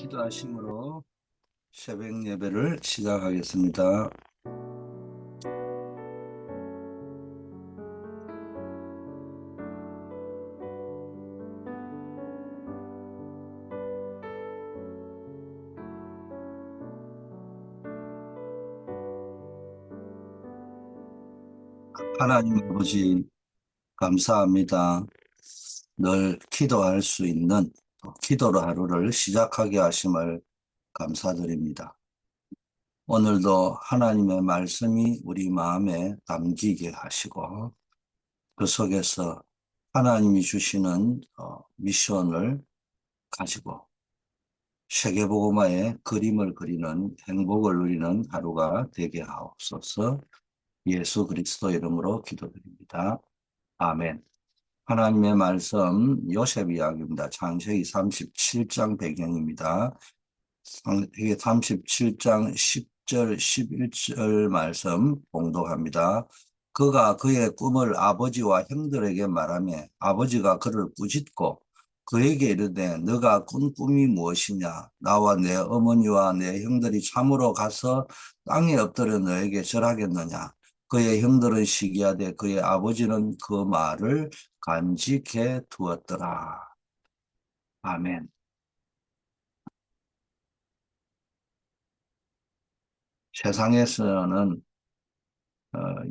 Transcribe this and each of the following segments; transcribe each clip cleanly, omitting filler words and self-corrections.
기도하심으로 새벽 예배를 시작하겠습니다. 하나님 아버지 감사합니다. 늘 기도할 수 있는 기도로 하루를 시작하게 하심을 감사드립니다. 오늘도 하나님의 말씀이 우리 마음에 담기게 하시고 그 속에서 하나님이 주시는 미션을 가지고 세계복음화의 그림을 그리는 행복을 누리는 하루가 되게 하옵소서. 예수 그리스도 이름으로 기도드립니다. 아멘. 하나님의 말씀 요셉 이야기입니다. 창세기 37장 배경입니다. 창세기 37장 10절 11절 말씀 봉독합니다. 그가 그의 꿈을 아버지와 형들에게 말하며 아버지가 그를 꾸짖고 그에게 이르되 너가 꾼 꿈이 무엇이냐? 나와 내 어머니와 내 형들이 참으로 가서 땅에 엎드려 너에게 절하겠느냐? 그의 형들은 시기하되 그의 아버지는 그 말을 간직해 두었더라. 아멘. 세상에서는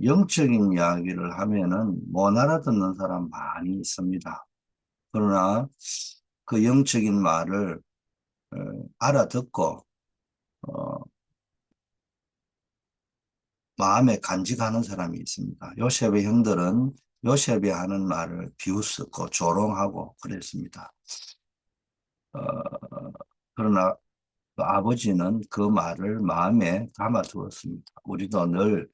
영적인 이야기를 하면은 못 알아듣는 사람 많이 있습니다. 그러나 그 영적인 말을 어, 알아듣고 어, 마음에 간직하는 사람이 있습니다. 요셉의 형들은 요셉이 하는 말을 비웃었고 조롱하고 그랬습니다. 어, 그러나 그 아버지는 그 말을 마음에 담아두었습니다. 우리도 늘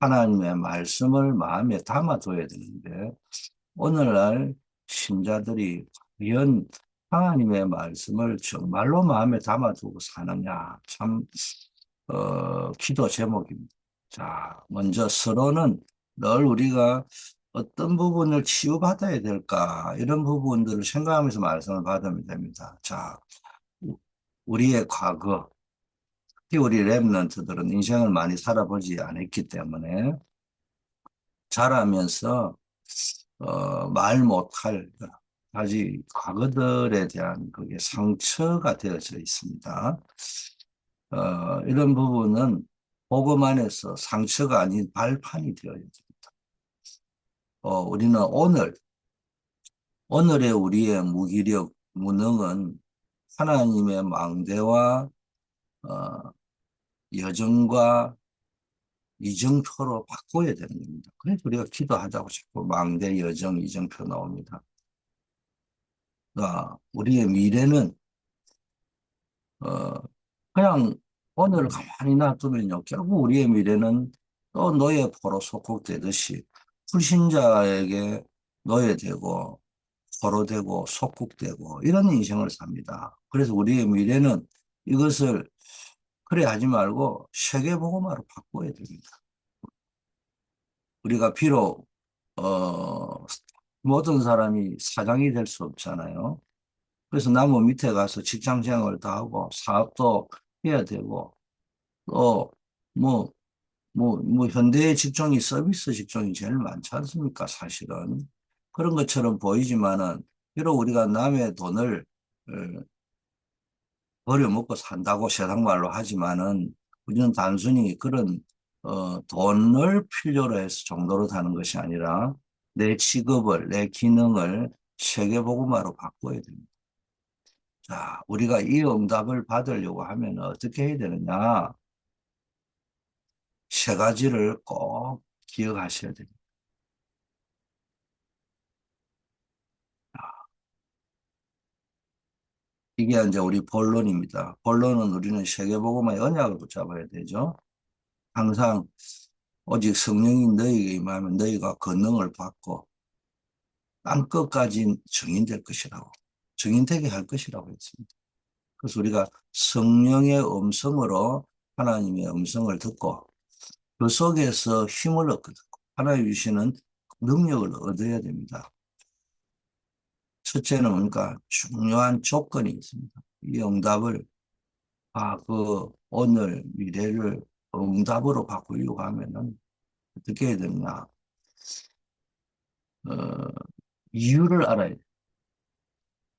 하나님의 말씀을 마음에 담아둬야 되는데 오늘날 신자들이 과연 하나님의 말씀을 정말로 마음에 담아두고 사느냐 참 기도 제목입니다. 자, 먼저 서로는 늘 우리가 어떤 부분을 치유받아야 될까 이런 부분들을 생각하면서 말씀을 받으면 됩니다. 자, 우리의 과거, 특히 우리 랩런트들은 인생을 많이 살아보지 않았기 때문에 자라면서 말 못할 아직 과거들에 대한 그게 상처가 되어져 있습니다. 이런 부분은 복음 안에서 상처가 아닌 발판이 되어야 됩니다. 우리는 오늘의 우리의 무기력, 무능은 하나님의 망대와 어, 여정과 이정표로 바꿔야 되는 겁니다. 그래서 우리가 기도하자고 자꾸 망대, 여정, 이정표 나옵니다. 우리의 미래는 어, 그냥 오늘을 가만히 놔두면요. 결국 우리의 미래는 또 노예 포로 속국되듯이 불신자에게 노예되고 포로되고 속국되고 이런 인생을 삽니다. 그래서 우리의 미래는 이것을 그래 하지 말고 세계복음화로 바꿔야 됩니다. 우리가 비록 모든 사람이 사장이 될 수 없잖아요. 그래서 나무 밑에 가서 직장 생활을 다 하고 사업도 해야 되고 또 뭐 현대의 직종이 서비스 직종이 제일 많지 않습니까? 사실은 그런 것처럼 보이지만은 비록 우리가 남의 돈을 버려먹고 산다고 세상 말로 하지만은 우리는 단순히 그런 돈을 필요로 해서 정도로 사는 것이 아니라 내 직업을 내 기능을 세계복음화로 바꿔야 됩니다. 자, 우리가 이 응답을 받으려고 하면 어떻게 해야 되느냐? 세 가지를 꼭 기억하셔야 됩니다. 이게 이제 우리 본론입니다. 본론은 우리는 세계복음화의 언약을 붙잡아야 되죠. 항상 오직 성령이 너희에게 임하면 너희가 권능을 받고 땅끝까지 증인될 것이라고, 증인되게 할 것이라고 했습니다. 그래서 우리가 성령의 음성으로 하나님의 음성을 듣고 그 속에서 힘을 얻고 하나님 주시는 능력을 얻어야 됩니다. 첫째는 뭔가 중요한 조건이 있습니다. 이 응답을 과거, 오늘, 미래를 응답으로 바꾸려고 하면은 어떻게 해야 되냐? 어, 이유를 알아야 돼.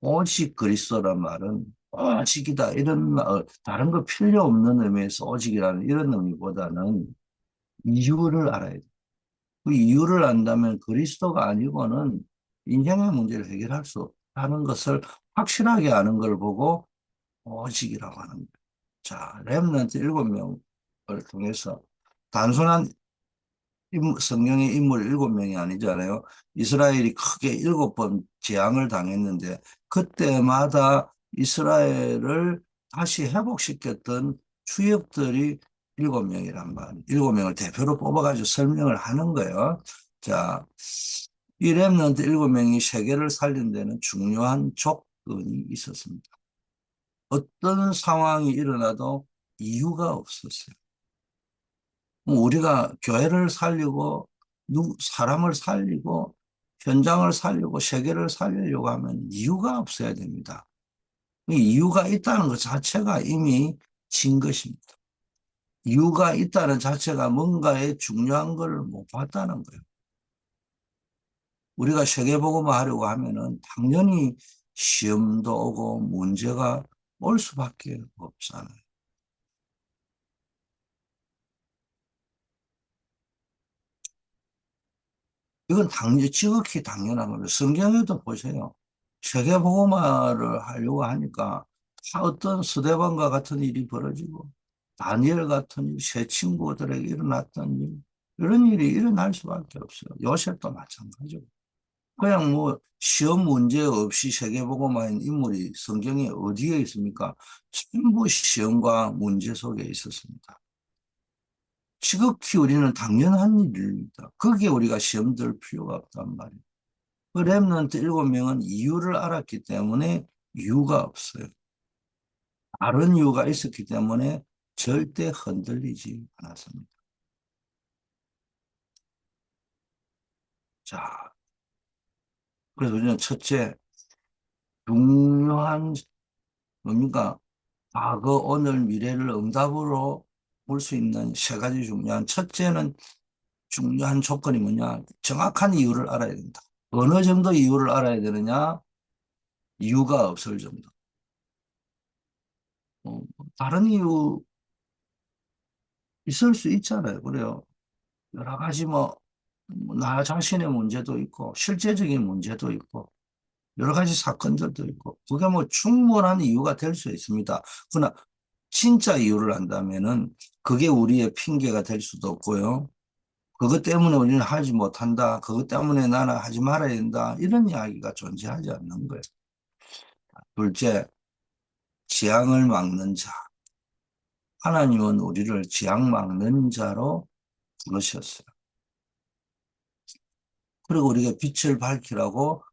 오직 그리스도란 말은 오직이다. 이런 다른 거 필요 없는 의미에서 오직이라는 이런 의미보다는 이유를 알아야 돼. 그 이유를 안다면 그리스도가 아니고는 인생의 문제를 해결할 수 없다는 것을 확실하게 아는 걸 보고 오직이라고 하는 거예요. 자, 렘넌트 7명을 통해서 단순한 성경의 인물 7명이 아니잖아요. 이스라엘이 크게 7번 재앙을 당했는데 그때마다 이스라엘을 다시 회복시켰던 주역들이 7명이란 말. 7명을 대표로 뽑아가지고 설명을 하는 거예요. 자, 이 렘넌트 7명이 세계를 살린 데는 중요한 조건이 있었습니다. 어떤 상황이 일어나도 이유가 없었어요. 우리가 교회를 살리고 사람을 살리고 현장을 살리고 세계를 살리려고 하면 이유가 없어야 됩니다. 이유가 있다는 것 자체가 이미 진 것입니다. 이유가 있다는 자체가 뭔가의 중요한 걸 못 봤다는 거예요. 우리가 세계복음을 하려고 하면은 당연히 시험도 오고 문제가 올 수밖에 없잖아요. 이건 지극히 당연한 겁니다. 성경에도 보세요. 세계복음화를 하려고 하니까 다 어떤 스데반과 같은 일이 벌어지고 다니엘 같은 일, 새 친구들에게 일어났던 일, 이런 일이 일어날 수밖에 없어요. 요셉도 마찬가지고. 그냥 뭐 시험 문제 없이 세계복음화인 인물이 성경에 어디에 있습니까? 전부 시험과 문제 속에 있었습니다. 지극히 우리는 당연한 일입니다. 거기에 우리가 시험 들 필요가 없단 말이에요. 그 렘넌트 7명은 이유를 알았기 때문에 이유가 없어요. 다른 이유가 있었기 때문에 절대 흔들리지 않았습니다. 자, 그래서 우리는 첫째, 중요한, 뭡니까? 과거, 오늘, 미래를 응답으로 볼 수 있는 세 가지 중요한, 첫째는 중요한 조건이 뭐냐? 정확한 이유를 알아야 된다. 어느 정도 이유를 알아야 되느냐? 이유가 없을 정도. 다른 이유 있을 수 있잖아요. 그래요. 여러 가지 나 자신의 문제도 있고, 실제적인 문제도 있고, 여러 가지 사건들도 있고, 그게 충분한 이유가 될 수 있습니다. 그러나 진짜 이유를 안다면은 그게 우리의 핑계가 될 수도 없고요. 그것 때문에 우리는 하지 못한다. 그것 때문에 나는 하지 말아야 된다. 이런 이야기가 존재하지 않는 거예요. 둘째, 재앙을 막는 자. 하나님은 우리를 재앙 막는 자로 부르셨어요. 그리고 우리가 빛을 밝히라고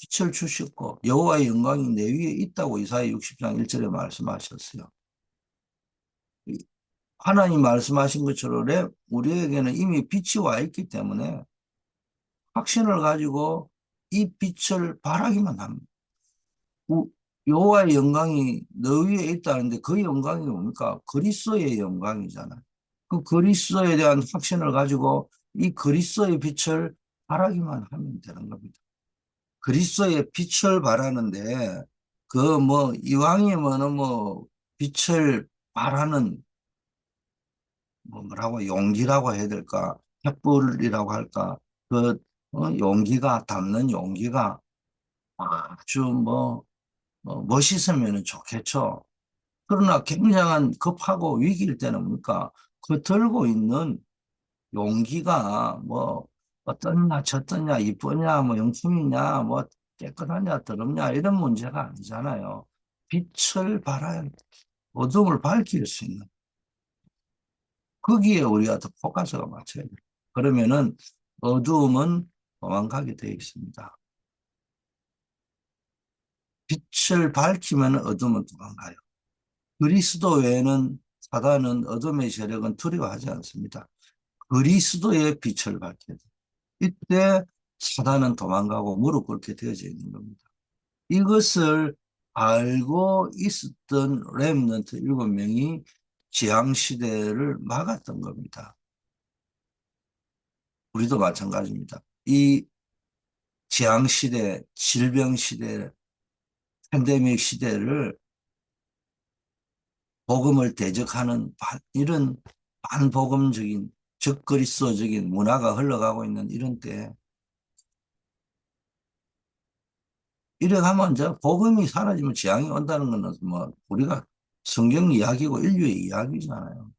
빛을 주셨고 여호와의 영광이 내 위에 있다고 이사야 60장 1절에 말씀하셨어요. 하나님 말씀하신 것처럼 우리에게는 이미 빛이 와 있기 때문에 확신을 가지고 이 빛을 발하기만 합니다. 여호와의 영광이 너 위에 있다는데 그 영광이 뭡니까? 그리스도의 영광이잖아요. 그 그리스도에 대한 확신을 가지고 이 그리스도의 빛을 발하기만 하면 되는 겁니다. 그리스도의 빛을 발하는데 그 이왕이면은 빛을 발하는 뭐라고 용기라고 해야 될까? 횃불이라고 할까? 그 용기가 담는 용기가 아주 멋있으면 좋겠죠. 그러나 굉장한 급하고 위기일 때는 뭡니까? 그 들고 있는 용기가 어떠냐, 저떠냐, 이쁘냐, 영품이냐, 깨끗하냐, 더럽냐, 이런 문제가 아니잖아요. 빛을 발하여 어둠을 밝힐 수 있는. 거기에 우리가 더 포커스가 맞춰야 돼요. 그러면은 어두움은 도망가게 되어 있습니다. 빛을 밝히면 어둠은 도망가요. 그리스도 외에는 사단은 어둠의 세력은 두려워하지 않습니다. 그리스도의 빛을 밝혀야 돼요. 이때 사단은 도망가고 무릎 꿇게 되어져 있는 겁니다. 이것을 알고 있었던 렘넌트 7명이 재앙시대를 막았던 겁니다. 우리도 마찬가지입니다. 이 재앙시대, 질병시대, 팬데믹 시대를 복음을 대적하는 이런 반복음적인 적그리스도적인 문화가 흘러가고 있는 이런 때 이래 가면 이제 복음이 사라지면 재앙이 온다는 거는 뭐 우리가 성경 이야기고 인류의 이야기잖아요.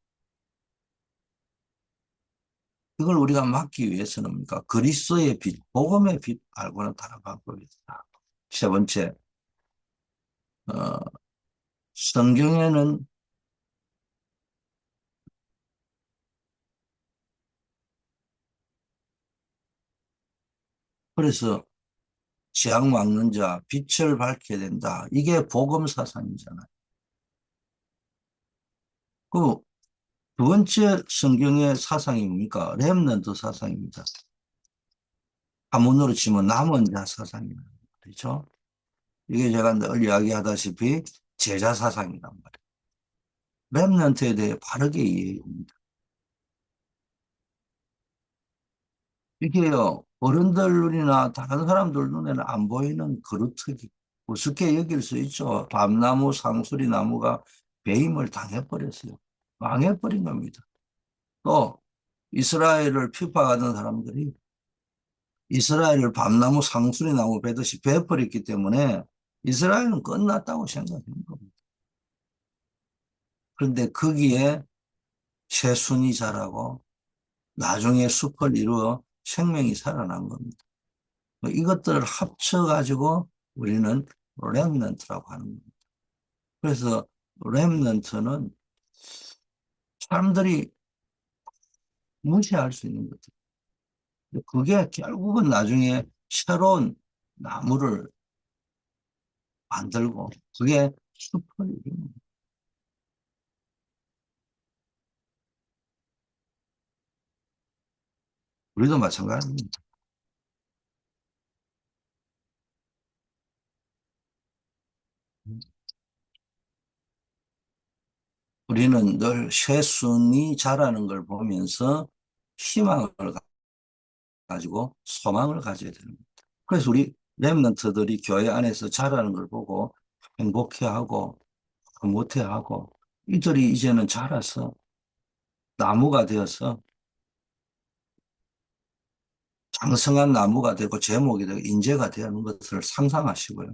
이걸 우리가 막기 위해서는 뭡니까? 그리스도의 빛, 복음의 빛 알고는 다른 방법이 있다. 세 번째, 어, 성경에는 그래서 재앙 막는 자, 빛을 밝혀야 된다. 이게 복음 사상이잖아요. 그 두 번째 성경의 사상이 뭡니까? 렘넌트 사상입니다. 한문으로 치면 남은 자 사상이란 말이죠. 이게 제가 늘 이야기하다시피 제자 사상이란 말이에요. 렘넌트에 대해 바르게 이해해야 됩니다. 이게요, 어른들 눈이나 다른 사람들 눈에는 안 보이는 그루터기, 우습게 여길 수 있죠. 밤나무, 상수리 나무가 배임을 당해버렸어요. 망해버린 겁니다. 또 이스라엘을 핍박하던 사람들이 이스라엘을 밤나무, 상수리 나무 베듯이 베어버렸기 때문에 이스라엘은 끝났다고 생각한 겁니다. 그런데 거기에 새순이 자라고 나중에 숲을 이루어 생명이 살아난 겁니다. 뭐 이것들을 합쳐가지고 우리는 렘넌트라고 하는 겁니다. 그래서 렘넌트는 사람들이 무시할 수 있는 것들. 그게 결국은 나중에 새로운 나무를 만들고 그게 숲을 이루는 거예요. 우리도 마찬가지입니다. 우리는 늘 새순이 자라는 걸 보면서 희망을 가지고 소망을 가져야 되는 거예요. 그래서 우리 렘넌트들이 교회 안에서 자라는 걸 보고 행복해하고 못해하고 이들이 이제는 자라서 나무가 되어서 장성한 나무가 되고 제목이 되고 인재가 되는 것을 상상하시고요.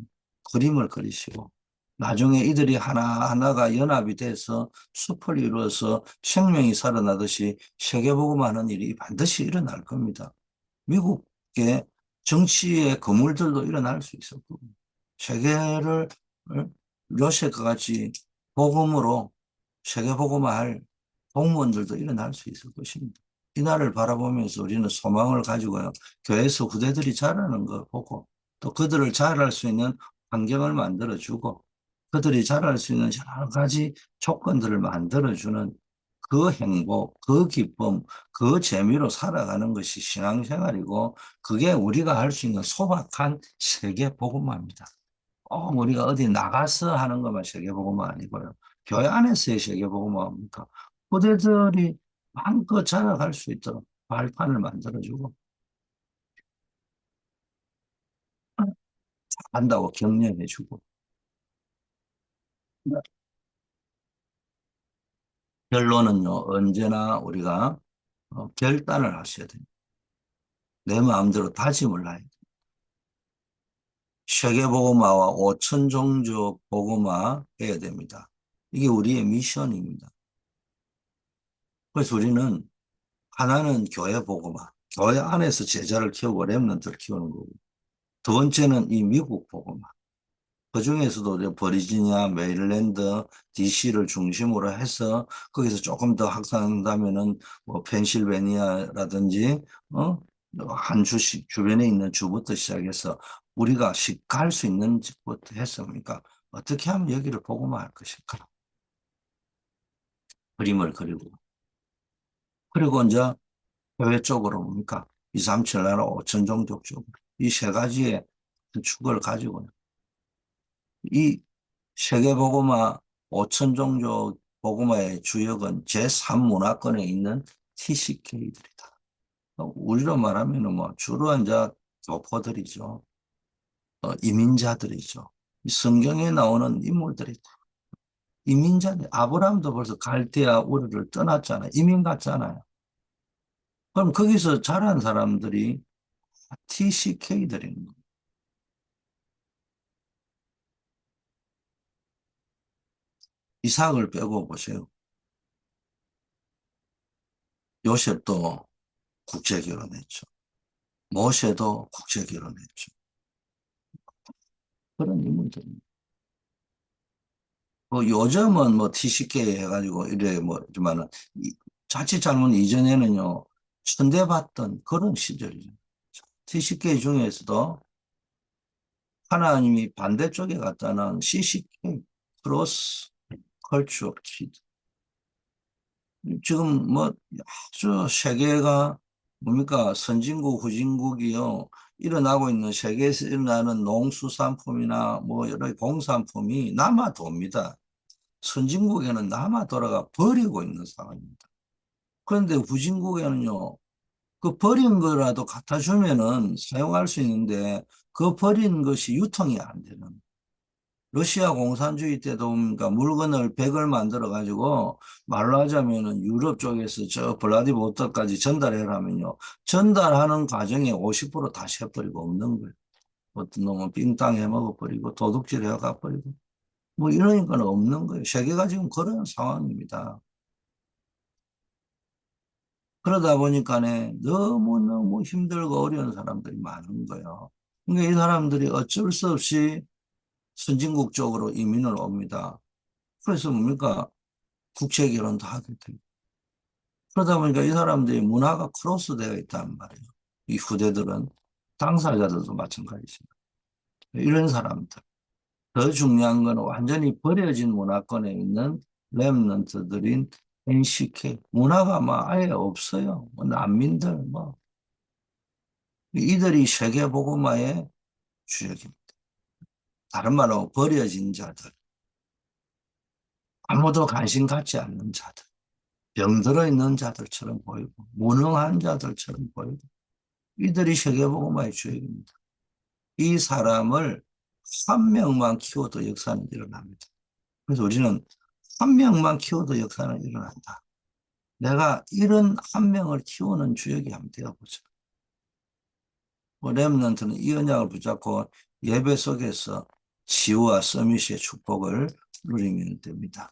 그림을 그리시고 나중에 이들이 하나하나가 연합이 돼서 숲을 이루어서 생명이 살아나듯이 세계복음하는 일이 반드시 일어날 겁니다. 미국의 정치의 거물들도 일어날 수 있었고 세계를 러시아과 같이 복음으로 세계복음화할 공무원들도 일어날 수 있을 것입니다. 이날을 바라보면서 우리는 소망을 가지고요. 교회에서 후대들이 자라는 걸 보고 또 그들을 자랄 수 있는 환경을 만들어주고 그들이 자랄 수 있는 여러 가지 조건들을 만들어주는 그 행복, 그 기쁨, 그 재미로 살아가는 것이 신앙생활이고 그게 우리가 할 수 있는 소박한 세계 복음화입니다. 우리가 어디 나가서 하는 것만 세계 복음화 아니고요. 교회 안에서의 세계 복음화입니까? 후대들이 마음껏 자라갈 수 있도록 발판을 만들어주고 한다고 격려해주고 결론은요 언제나 우리가 결단을 하셔야 됩니다. 내 마음대로 다짐을 해야 됩니다. 세계복음화와 5천 종족 복음화 해야 됩니다. 이게 우리의 미션입니다. 그래서 우리는 하나는 교회 복음화, 교회 안에서 제자를 키우고 렘넌트를 키우는 거고 두 번째는 이 미국 복음화. 그중에서도 이제 버지니아, 메릴랜드, DC를 중심으로 해서 거기서 조금 더 확산한다면은 뭐 펜실베니아라든지 한 주씩 주변에 있는 주부터 시작해서 우리가 갈 수 있는 집부터 했습니까? 어떻게 하면 여기를 복음화할 것일까? 그림을 그리고 그리고 이제 교회 쪽으로 뭡니까? 2, 3, 7 나라 5천 종족 쪽으로 이 세 가지의 축을 가지고 세계보고마 5천 종족 보고마의 주역은 제3문화권에 있는 TCK들이다. 우리로 말하면 뭐 주로 이제 교포들이죠. 이민자들이죠. 이 성경에 나오는 인물들이다. 이민자들, 아브라함도 벌써 갈대아 우르를 떠났잖아요. 이민 갔잖아요. 그럼 거기서 자란 사람들이 TCK들인 거예요. 이삭을 빼고 보세요. 요셉도 국제 결혼했죠. 모세도 국제 결혼했죠. 그런 인물들입니다. 뭐 요즘은 뭐 TCK 해가지고 이래 뭐 있지만은 자칫 잘못 이전에는요 천대받던 그런 시절이죠. TCK 중에서도 하나님이 반대쪽에 갔다는 CCK 크로스 컬처 키드. 지금 뭐 아주 세계가 뭡니까 선진국 후진국이요 일어나고 있는 세계에서 일어나는 농수산품이나 뭐 여러 공산품이 남아도입니다. 선진국에는 남아 돌아가 버리고 있는 상황입니다. 그런데 후진국에는요, 그 버린 거라도 갖다 주면은 사용할 수 있는데 그 버린 것이 유통이 안 되는. 러시아 공산주의 때도 그러니까 물건을 100을 만들어 가지고 말로 하자면은 유럽 쪽에서 저 블라디보스토크까지 전달해라면요. 전달하는 과정에 50%다 세버리고 없는 거예요. 어떤 놈은 빙땅 해먹어버리고 도둑질 해가버리고 뭐 이러니까 없는 거예요. 세계가 지금 그런 상황입니다. 그러다 보니까네 너무너무 힘들고 어려운 사람들이 많은 거예요. 그러니까 이 사람들이 어쩔 수 없이 선진국 쪽으로 이민을 옵니다. 그래서 뭡니까? 국제 결혼도 하게 되고. 그러다 보니까 이 사람들이 문화가 크로스되어 있단 말이에요. 이 후대들은 당사자들도 마찬가지입니다. 이런 사람들. 더 중요한 건 완전히 버려진 문화권에 있는 렘넌트들인 NCK. 문화가 막 아예 없어요. 뭐 난민들, 뭐. 이들이 세계복음화의 주역입니다. 다른 말로 버려진 자들, 아무도 관심 갖지 않는 자들, 병들어 있는 자들처럼 보이고, 무능한 자들처럼 보이고, 이들이 세계복음화의 주역입니다. 이 사람을 한 명만 키워도 역사는 일어납니다. 그래서 우리는 한 명만 키워도 역사는 일어난다. 내가 이런 한 명을 키우는 주역이 한번 되어보자. 뭐 렘넌트는 이 언약을 붙잡고 예배 속에서 지우와 서밋의 축복을 누리면 됩니다.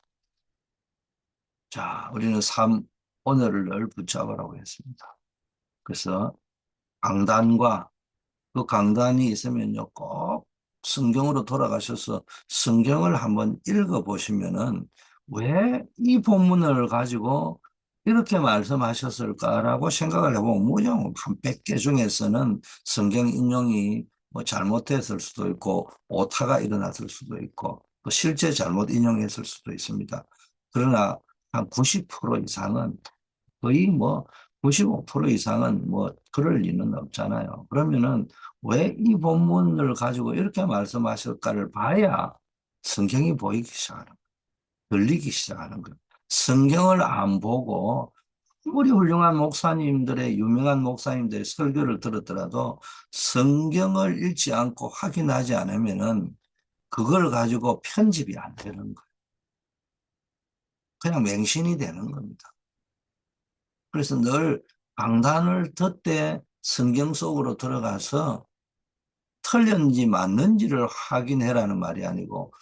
자, 우리는 삶, 오늘을 붙잡으라고 했습니다. 그래서 강단과 그 강단이 있으면요, 꼭 성경으로 돌아가셔서 성경을 한번 읽어보시면은 왜 이 본문을 가지고 이렇게 말씀하셨을까라고 생각을 해보면 무정 한 100개 중에서는 성경 인용이 뭐 잘못됐을 수도 있고 오타가 일어났을 수도 있고 또 실제 잘못 인용했을 수도 있습니다. 그러나 한 90% 이상은 거의 뭐 95% 이상은 뭐 그럴 리는 없잖아요. 그러면은 왜 이 본문을 가지고 이렇게 말씀하실까를 봐야 성경이 보이기 시작하는 들리기 시작하는 거예요. 성경을 안 보고 우리 훌륭한 목사님들의 유명한 목사님들의 설교를 들었더라도 성경을 읽지 않고 확인하지 않으면은 그걸 가지고 편집이 안 되는 거예요. 그냥 맹신이 되는 겁니다. 그래서 늘 강단을 듣되 성경 속으로 들어가서 틀렸는지 맞는지를 확인해라는 말이 아니고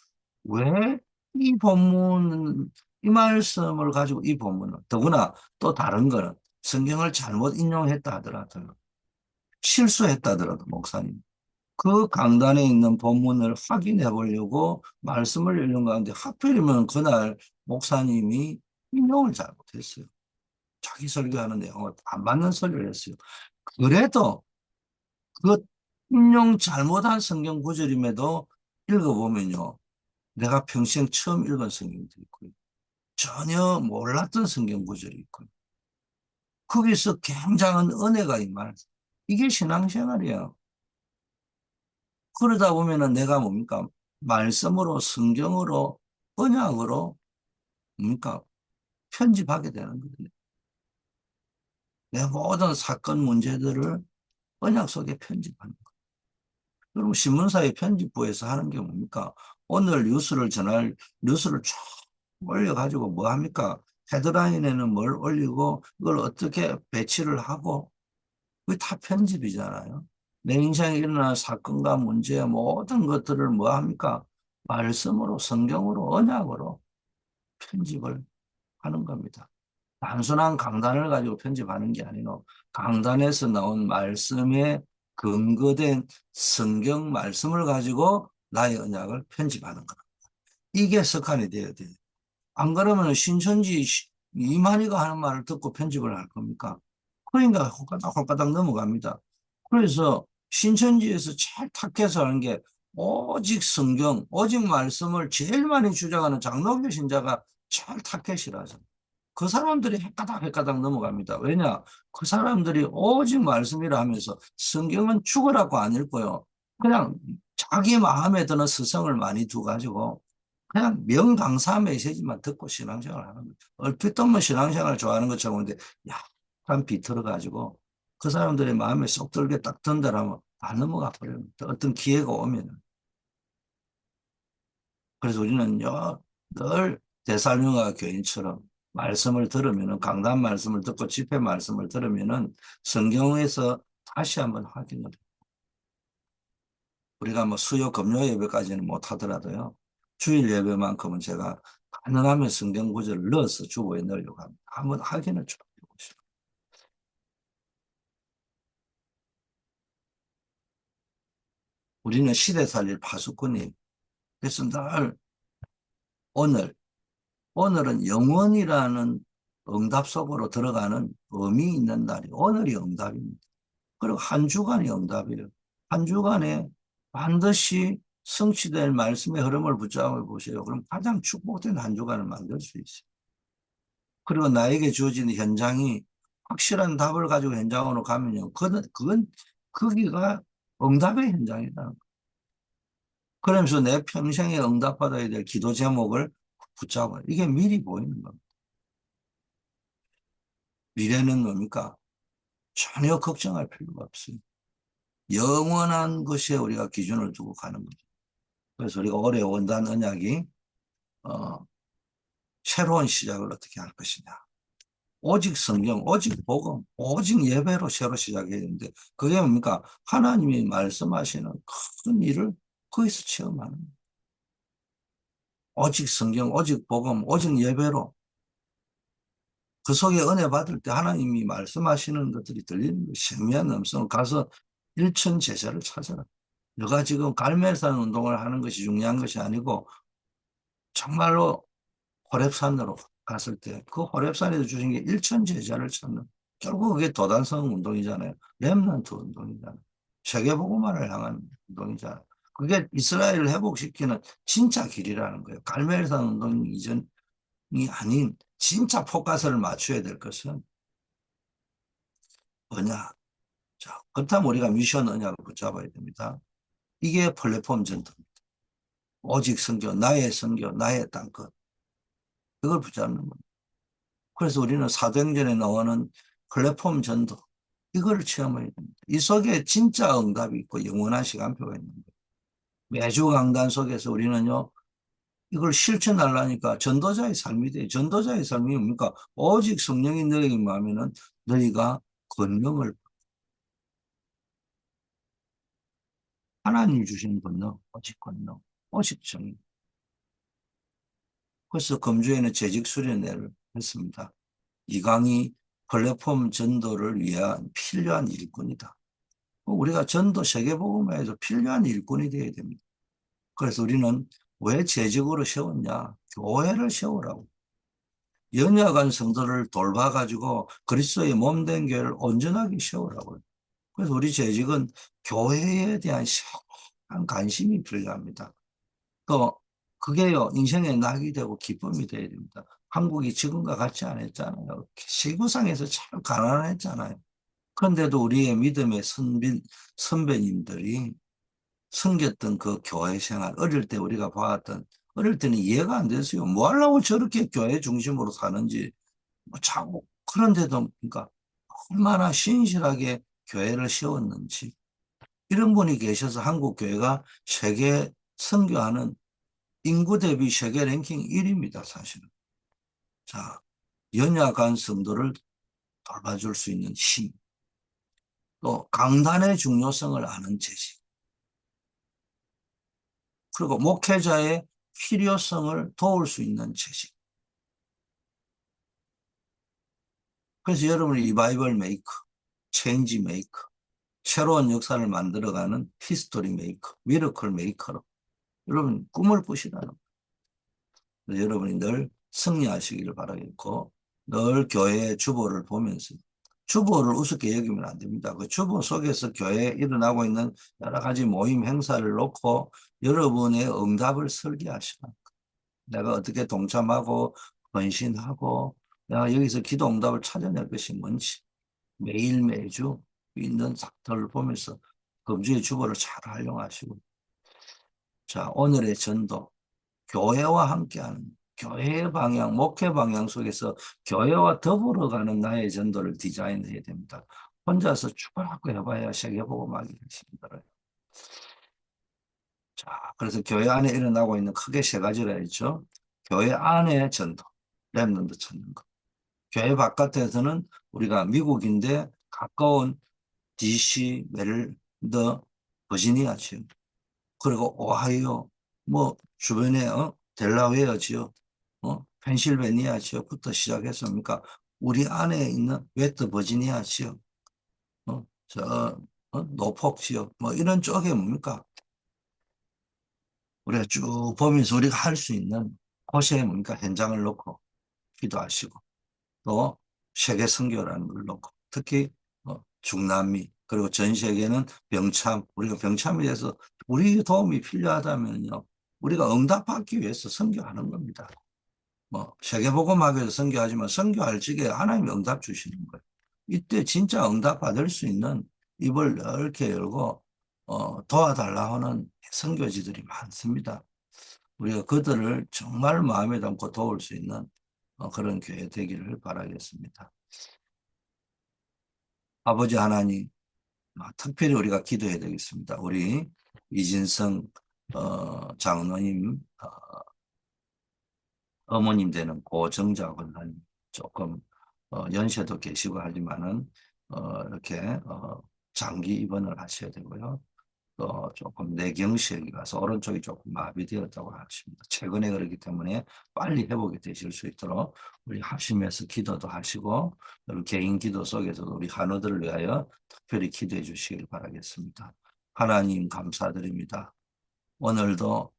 왜 이 본문, 이 말씀을 가지고 이 본문을 더구나 또 다른 거는 성경을 잘못 인용했다 하더라도 실수했다 하더라도 목사님 그 강단에 있는 본문을 확인해 보려고 말씀을 읽는 가운데 하필이면 그날 목사님이 인용을 잘못했어요. 자기 설교하는 내용을 안 맞는 설교를 했어요. 그래도 그 인용 잘못한 성경 구절임에도 읽어보면요. 내가 평생 처음 읽은 성경도 있고요. 전혀 몰랐던 성경 구절이 있고요. 거기서 굉장한 은혜가 임할. 이게 신앙생활이에요. 그러다 보면은 내가 뭡니까? 말씀으로, 성경으로, 언약으로, 뭡니까? 편집하게 되는 거예요. 내 모든 사건 문제들을 언약 속에 편집하는 거예요. 그럼 신문사의 편집부에서 하는 게 뭡니까? 오늘 뉴스를 전할, 뉴스를 쫙 올려가지고 뭐 합니까? 헤드라인에는 뭘 올리고, 이걸 어떻게 배치를 하고, 그게 다 편집이잖아요. 내 인생에 일어난 사건과 문제 모든 것들을 뭐 합니까? 말씀으로, 성경으로, 언약으로 편집을 하는 겁니다. 단순한 강단을 가지고 편집하는 게 아니고 강단에서 나온 말씀에 근거된 성경 말씀을 가지고 나의 언약을 편집하는 것. 이게 습관이 되어야 돼요. 안 그러면 신천지 이만희가 하는 말을 듣고 편집을 할 겁니까? 그러니까 홀까닥 넘어갑니다. 그래서 신천지에서 제일 탁해서 하는 게 오직 성경, 오직 말씀을 제일 많이 주장하는 장로교 신자가 제일 타켓이라서 그 사람들이 헷가닥 넘어갑니다. 왜냐? 그 사람들이 오직 말씀이라 하면서 성경은 죽으라고 안 읽고요. 그냥 자기 마음에 드는 스성을 많이 두가지고 그냥 명강사 메시지만 듣고 신앙생활 하는 거예요. 얼핏 보면 신앙생활 좋아하는 것처럼 근데 약간 비틀어가지고 그 사람들의 마음에 쏙 들게 딱 든다라면 안 넘어가 버려요. 어떤 기회가 오면. 그래서 우리는요, 늘 대살명가 교인처럼 말씀을 들으면은, 강단 말씀을 듣고 집회 말씀을 들으면은 성경에서 다시 한번 확인을 해요. 우리가 뭐 수요 금요 예배까지는 못 하더라도요, 주일 예배만큼은 제가 가능하면 성경 구절을 넣어서 주보에 넣으려고 합니다. 한번 확인을 좀 해보시죠. 우리는 시대 살릴 파수꾼이 그래서 늘 오늘, 오늘은 영원이라는 응답 속으로 들어가는 의미 있는 날이 오늘이 응답입니다. 그리고 한 주간이 응답이에요. 한 주간에 반드시 성취될 말씀의 흐름을 붙잡아 보세요. 그럼 가장 축복된 한 주간을 만들 수 있어요. 그리고 나에게 주어진 현장이 확실한 답을 가지고 현장으로 가면요. 그건 거기가 응답의 현장이다. 그러면서 내 평생에 응답받아야 될 기도 제목을 붙잡아요. 이게 미리 보이는 겁니다. 미래는 뭡니까? 전혀 걱정할 필요가 없어요. 영원한 것에 우리가 기준을 두고 가는 거죠. 그래서 우리가 올해 원단 언약이 어, 새로운 시작을 어떻게 할 것이냐. 오직 성경, 오직 복음, 오직 예배로 새로 시작해야 되는데 그게 뭡니까? 하나님이 말씀하시는 큰 일을 거기서 체험하는 거예요. 오직 성경, 오직 복음, 오직 예배로 그 속에 은혜 받을 때 하나님이 말씀하시는 것들이 들리는 거예요. 생미한 음성을 가서 일천 제자를 찾아라. 너가 지금 갈멜산 운동을 하는 것이 중요한 것이 아니고 정말로 호렙산으로 갔을 때 그 호렙산에서 주신 게 일천 제자를 찾는 결국 그게 도단성 운동이잖아요. 렘넌트 운동이잖아요. 세계복음화를 향한 운동이잖아요. 그게 이스라엘을 회복시키는 진짜 길이라는 거예요. 갈멜산 운동 이전이 아닌 진짜 포커스를 맞춰야 될 것은 뭐냐. 자, 그렇다면 우리가 미션 언약을 붙잡아야 됩니다. 이게 플랫폼 전도입니다. 오직 성교, 나의 땅끝. 이걸 붙잡는 겁니다. 그래서 우리는 사도행전에 나오는 플랫폼 전도, 이걸 체험해야 됩니다. 이 속에 진짜 응답이 있고 영원한 시간표가 있는 거예요. 매주 강단 속에서 우리는요, 이걸 실천하려니까 전도자의 삶이 돼요. 전도자의 삶이 뭡니까? 오직 성령이 너에게 임하면은 너희가 권능을, 하나님 주신 권능, 오직 권능, 오직 정의. 그래서 금주에는 재직 수련회를 했습니다. 이강이 플랫폼 전도를 위한 필요한 일꾼이다. 우리가 전도 세계복음화에서 필요한 일꾼이 되어야 됩니다. 그래서 우리는 왜 재직으로 세웠냐? 교회를 세우라고. 연약한 성도를 돌봐가지고 그리스도의 몸된 교회를 온전하게 세우라고요. 그래서 우리 재직은 교회에 대한 시원한 관심이 필요합니다. 또 그게요, 인생의 낙이 되고 기쁨이 되어야 됩니다. 한국이 지금과 같지 않았잖아요. 시구상에서 참 가난했잖아요. 그런데도 우리의 믿음의 선배님들이 섬겼던 그 교회 생활, 어릴 때 우리가 봐왔던, 어릴 때는 이해가 안 됐어요. 뭐 하려고 저렇게 교회 중심으로 사는지, 뭐 자꾸, 그런데도, 그러니까, 얼마나 신실하게 교회를 세웠는지, 이런 분이 계셔서 한국 교회가 세계 선교하는 인구 대비 세계 랭킹 1위입니다, 사실은. 자, 연약한 성도를 돌봐줄 수 있는 힘, 또 강단의 중요성을 아는 재직, 그리고 목회자의 필요성을 도울 수 있는 재직. 그래서 여러분이 리바이벌 메이커, 체인지 메이커, 새로운 역사를 만들어가는 히스토리 메이커, 미러클 메이커로 여러분 꿈을 꾸시라는 거예요. 여러분이 늘 승리하시기를 바라겠고 늘 교회의 주보를 보면서 주보를 우습게 여기면 안 됩니다. 그 주보 속에서 교회에 일어나고 있는 여러 가지 모임 행사를 놓고 여러분의 응답을 설계하시라. 내가 어떻게 동참하고 헌신하고 내가 여기서 기도 응답을 찾아낼 것이 뭔지 매일 매주 있는 삭터를 보면서 금주의 주보를 잘 활용하시고 자 오늘의 전도 교회와 함께하는 교회의 방향, 목회 방향 속에서 교회와 더불어 가는 나의 전도를 디자인해야 됩니다. 혼자서 죽어라고 해봐야 세계보고 막기 힘들어요. 자, 그래서 교회 안에 일어나고 있는 크게 세 가지라 했죠. 교회 안에 전도, 렘넌트 찾는 것. 교회 바깥에서는 우리가 미국인데 가까운 DC, 메릴랜드, 버지니아 지역, 그리고 오하이오, 뭐 주변에 델라웨어 지역, 펜실베니아 지역부터 시작했습니까? 우리 안에 있는 웨스트 버지니아 지역, 저 노폭 지역, 뭐 이런 쪽에 뭡니까? 우리가 쭉 보면서 우리가 할 수 있는 곳에 뭡니까? 현장을 놓고 기도하시고 또 세계 선교라는 걸 놓고 특히 중남미 그리고 전 세계는 병참 우리가 병참에 대해서 우리 도움이 필요하다면요 우리가 응답받기 위해서 선교하는 겁니다. 뭐 세계복음학에서 선교하지만 선교할 적에 하나님이 응답 주시는 거예요. 이때 진짜 응답 받을 수 있는 입을 넓게 열고 도와달라 하는 선교지들이 많습니다. 우리가 그들을 정말 마음에 담고 도울 수 있는 그런 교회 되기를 바라겠습니다. 아버지 하나님, 특별히 우리가 기도해야 되겠습니다. 우리 이진성 장로님 어머님 되는 고정자 권사님 조금 연세도 계시고 하지만은 이렇게 장기 입원을 하셔야 되고요. 또 조금 뇌경색이 가서 오른쪽이 조금 마비되었다고 하십니다. 최근에 그렇기 때문에 빨리 회복이 되실 수 있도록 우리 합심해서 기도도 하시고 여러분 개인 기도 속에서도 우리 환우들을 위하여 특별히 기도해 주시길 바라겠습니다. 하나님 감사드립니다. 오늘도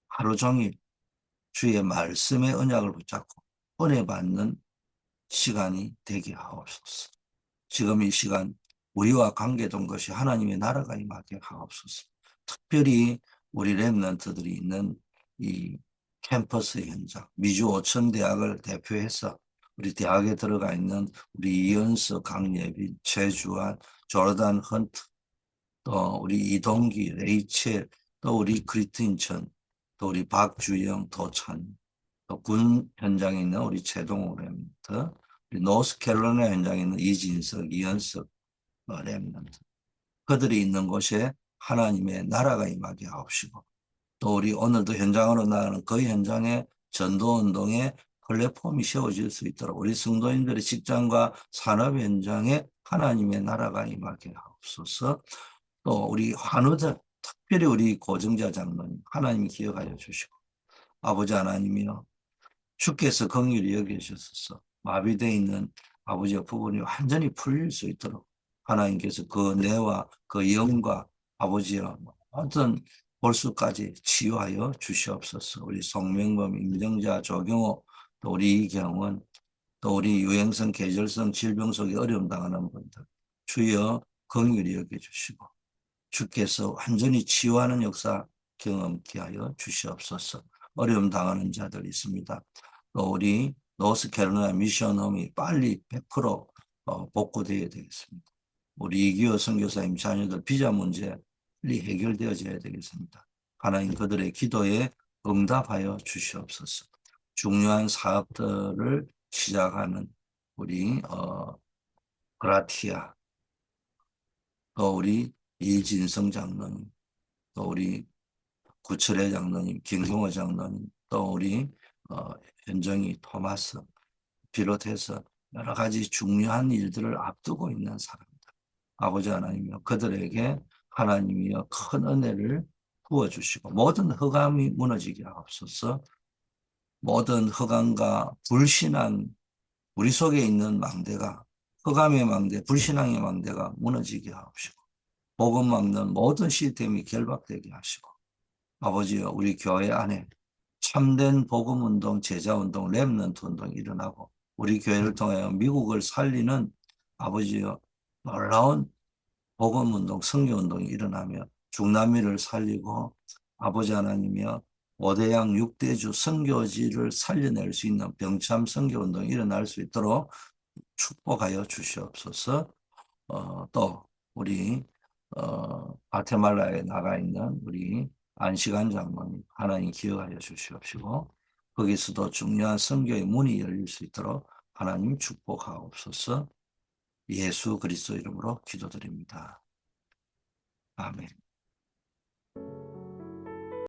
하루 종일 주의 말씀의 언약을 붙잡고 은혜 받는 시간이 되게 하옵소서. 지금 이 시간 우리와 관계된 것이 하나님의 나라가 임하게 하옵소서. 특별히 우리 랩런트들이 있는 이 캠퍼스 현장, 미주 오천대학을 대표해서 우리 대학에 들어가 있는 우리 이현수, 강예빈, 최주환, 조르단 헌트, 또 우리 이동기, 레이첼, 또 우리 크리스틴천, 또 우리 박주영, 도찬, 또 군 현장에 있는 우리 최동호 랩런트, 우리 노스캐롤라이나 현장에 있는 이진석, 이현석 랩런트. 그들이 있는 곳에 하나님의 나라가 임하게 하옵시고 또 우리 오늘도 현장으로 나가는 그 현장에 전도운동의 플랫폼이 세워질 수 있도록 우리 성도인들의 직장과 산업 현장에 하나님의 나라가 임하게 하옵소서. 또 우리 환우들 특별히 우리 고정자 장로님 하나님이 기억하여 주시고 아버지 하나님이여 주께서 긍휼히 여기셔서 마비되어 있는 아버지의 부분이 완전히 풀릴 수 있도록 하나님께서 그 뇌와 그 영과 아버지의 어떤 볼수까지 치유하여 주시옵소서. 우리 송명범, 임정자, 조경호, 또 우리 이경원, 또 우리 유행성, 계절성 질병 속에 어려움 당하는 분들 주여 긍휼히 여겨주시고 주께서 완전히 치유하는 역사 경험케 하여 주시옵소서. 어려움 당하는 자들 있습니다. 또 우리 노스캐롤라이나 미션홈이 빨리 100% 복구되어야 되겠습니다. 우리 이기호 선교사님 자녀들 비자 문제 빨리 해결되어져야 되겠습니다. 하나님 그들의 기도에 응답하여 주시옵소서. 중요한 사업들을 시작하는 우리 그라티아, 또 우리 이진성 장로님, 또 우리 구철의 장로님, 김경호 장로님, 또 우리 어, 현정이 토마스 비롯해서 여러 가지 중요한 일들을 앞두고 있는 사람들. 아버지 하나님이여 그들에게 하나님이여 큰 은혜를 부어주시고 모든 흑암이 무너지게 하옵소서. 모든 흑암과 불신앙 우리 속에 있는 망대가 흑암의 망대, 불신앙의 망대가 무너지게 하옵시고 복음 막는 모든 시스템이 결박되게 하시고 아버지여 우리 교회 안에 참된 복음운동, 제자운동, 렘넌트 운동이 일어나고 우리 교회를 통하여 미국을 살리는 아버지여 놀라운 복음운동, 성교운동이 일어나며 중남미를 살리고 아버지 하나님이여 5대양 6대주 선교지를 살려낼 수 있는 병참 선교운동이 일어날 수 있도록 축복하여 주시옵소서. 또 우리 과테말라에 나가 있는 우리 안시간 장로님 하나님 기억하여 주시옵시고 거기서도 중요한 선교의 문이 열릴 수 있도록 하나님 축복하옵소서. 예수 그리스도 이름으로 기도드립니다. 아멘.